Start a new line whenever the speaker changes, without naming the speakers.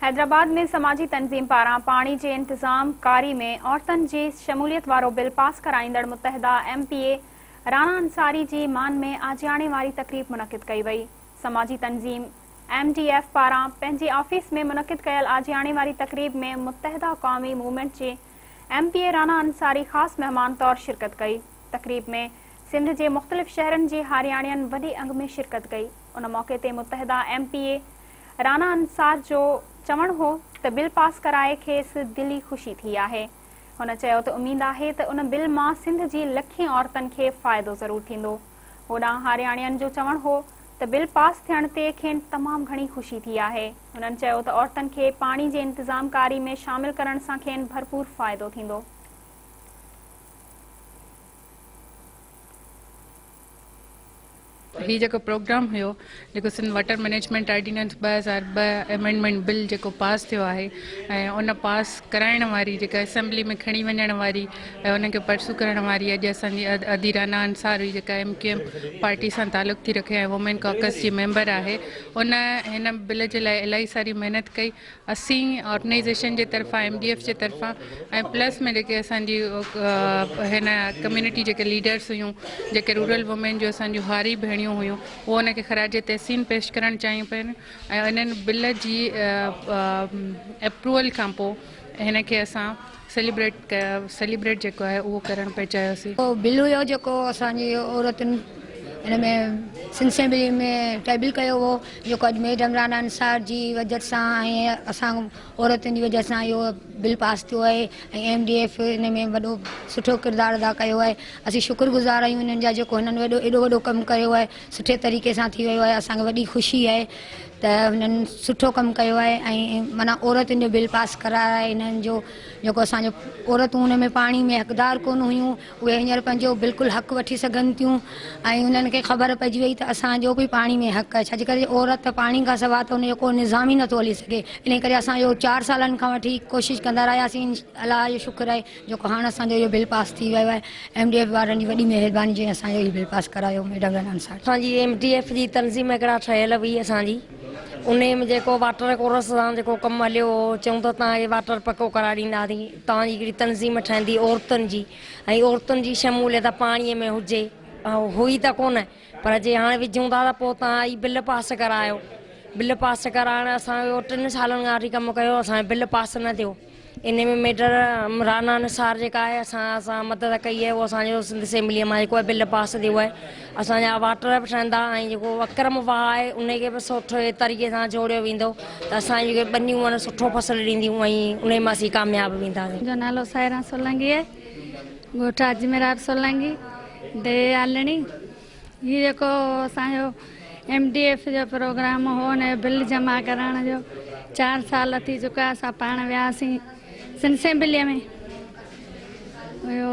हैदराबाद में समाजी तंजीम पारां पानी के इंतजाम कारी में औरतन की शमूलियत वारो बिल पास कराईंदड़ मुतहदा MPA राना अंसारी की मान में आजियाणे वारी तकरीब मुनक़िद कई वई। समाजी तंजीम MDF पारां पंहिंजे ऑफिस में मुनक़िद कयल आजियाणे वारी तकरीब में मुतहदा क़ौमी मूवमेंट के MPA राना अंसारी ख़ास मेहमान तौर शिरकत कई। तकरीब में सिंध के मुख़्तलिफ़ शहरन के हारियाणियन वॾी अंग में शिरकत कई। उन मौके ते मुतहदा MPA राना अंसार जो चवण हो त बिल पास कराए खेसि दिली खुशी थी आहे। हुन चयो त उम्मीद आहे त उन बिल मां सिंध जी लखें औरतन खे फ़ाइदो ज़रूर थींदो। होॾां हारियाणियन जो चवण हो त बिल पास थियण ते खेनि तमामु घणी खुशी थी आहे। हुननि चयो त औरतन खे पाणी जे इंतज़ाम कारी में शामिल करण सां खेनि भरपूर फ़ाइदो थींदो।
ही जो प्रोग्राम हो जो Sindh water management ordinance 2002 amendment bill जो पास थो है उन पास कराइण वारी जो असेंबली में खड़ी वञण वारी उनके परसू करण वारी अॼु असांजी अदी राना अंसारी जो MQM पार्टी से ताल्लुक़ थी रखे वुमेन कॉकस की मेंबर है। उन हिन बिल के लिए इलाही सारी मेहनत कई। 80 ऑर्गेनाइजेशन के तरफा MDF के तरफा प्लस में जो असांजी हिन कम्युनिटी जो लीडर्स हुयूं जो रूरल वुमेन जो असांजूं हारी भेणियूं हुयूं वो उनके खराज तहसीन पेश करण चाहियूं पियूं। इन बिल की अप्रूवल का हिन के असां सेलिब्रेट जो है वो करण पे चाहियोसीं।
बिल हुयो जो असांजी औरतुनि इन में सिंध असेंबली में टेबल कयो हो जो अॼु मैडम राना अंसार जी वजह सां ऐं असां औरतुनि जी वजह सां इहो बिल पास थियो आहे ऐं MDF इन में वॾो सुठो किरदारु अदा कयो आहे। असीं शुक्रगुज़ार आहियूं इन्हनि जा जेको हिननि एॾो वॾो कमु कयो आहे सुठे तरीक़े सां थी वियो आहे। असांखे वॾी ख़ुशी आहे त हुननि सुठो कमु कयो आहे ऐं माना औरतुनि जो बिल पास करायो आहे। इन्हनि जो जेको असांजो औरतूं हुन में पाणी में हक़दार कोन हुयूं उहे हींअर पंहिंजो बिल्कुलु हक़ु वठी सघनि थियूं ऐं उन्हनि खे ख़बर पइजी वई त असांजो बि पाणी में हक़ु आहे। छाजे करे औरत पाणी खां सवाइ त हुनजो को निज़ाम ई नथो हली सघे। इन करे असां इहो 4 सालनि खां वठी कोशिशि कंदा रहियासीं। अलाह जो शुक्र आहे जेको हाणे असांजो इहो बिल पास थी वियो आहे। MDF वारनि जी वॾी महिरबानी जंहिं असांजो इहो बिल पास करायो मैडम राना अंसार।
असांजी MDF जी तंज़ीम हिकिड़ा ठहियल हुई असांजी उन में जेको वाटर कोरस सां जेको कमु हलियो हो चऊं त तव्हांखे वाटर पको कराए ॾींदासीं। तव्हांजी हिकिड़ी तंज़ीम ठहंदी औरतुनि जी ऐं औरतुनि जी शमूलियत पाणीअ में हुजे हुई त कोन पर जे हाणे विझूं था त पोइ तव्हां ई बिल पास करायो। बिल पास कराइण असांजो 3 सालनि खां वठी कमु कयो असांजो बिल पास न थियो। इन में मैडम राना अंसार जेका आहे असां मदद कई आहे वो असांजो सिंध असेंबलीअ मां जेको आहे बिल पास थियो आहे। असांजा वाटर बि ठहंदा ऐं जेको अक्रम वाह आहे उनखे बि सुठे तरीक़े सां जोड़ियो वेंदो त असांजी जेके बनियूं आहिनि सुठो फसल ॾींदियूं ऐं उन मां असीं कामयाबु वेंदासीं।
मुंहिंजो नालो सायरा सोलंगी आहे, ॻोठ अजमेरार सोलंगी दे आलणी। हीउ जेको असांजो MDF जो प्रोग्राम हो हुन बिल जमा कराइण जो 4 साल थी चुका। असां पाण वियासीं सिंध असेंबलीअ में हुयो